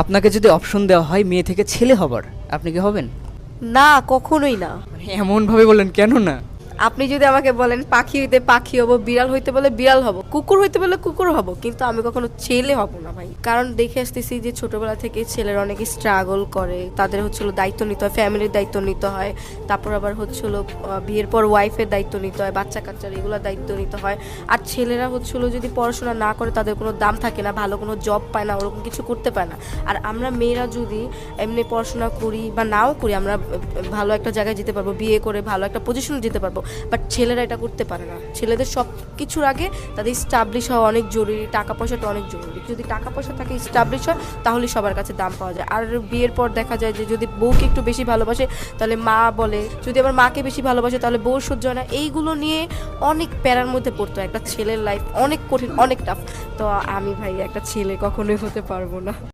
আপনাকে যদি অপশন দেওয়া হয় মেয়ে থেকে ছেলে হবার, আপনি কি হবেন? না, কখনোই না। এমন ভাবে বললেন কেন না? আপনি যদি আমাকে বলেন পাখি হইতে পাখি হব, বিড়াল হইতে বলে বিড়াল হব, কুকুর হইতে বলে কুকুর হব, কিন্তু আমি কখনো ছেলে হব না ভাই। কারণ দেখে আসতেছি যে ছোটবেলা থেকে ছেলেরা অনেকে স্ট্রাগল করে, তাদের হচ্ছিল দায়িত্ব নিতে হয়, ফ্যামিলির দায়িত্ব নিতে হয়, তারপর আবার হচ্ছিল বিয়ের পর ওয়াইফের দায়িত্ব নিতে হয়, বাচ্চা কাচ্চার এগুলোর দায়িত্ব নিতে হয়। আর ছেলেরা হচ্ছিল যদি পড়াশোনা না করে তাদের কোনো দাম থাকে না, ভালো কোনো জব পায় না, ওরকম কিছু করতে পারে না। আর আমরা মেয়েরা যদি এমনি পড়াশোনা করি বা নাও করি, আমরা ভালো একটা জায়গায় যেতে পারবো, বিয়ে করে ভালো একটা পজিশনে যেতে পারবো। বাট ছেলেরা এটা করতে পারে না। ছেলেদের সব কিছুর আগে তাদের স্টাবলিশ হওয়া অনেক জরুরি, টাকা পয়সাটা অনেক জরুরি। যদি টাকা পয়সা থাকে, স্টাবলিশ হয়, তাহলে সবার কাছে দাম পাওয়া যায়। আর বিয়ের পর দেখা যায় যে যদি বউকে একটু বেশি ভালোবাসে তাহলে মা বলে, যদি আবার মাকে বেশি ভালোবাসে তাহলে বউ সহ্য হয় না। এইগুলো নিয়ে অনেক প্যারার মধ্যে পড়তে হয়। একটা ছেলের লাইফ অনেক কঠিন, অনেক টাফ। তো আমি ভাই একটা ছেলে কখনোই হতে পারবো না।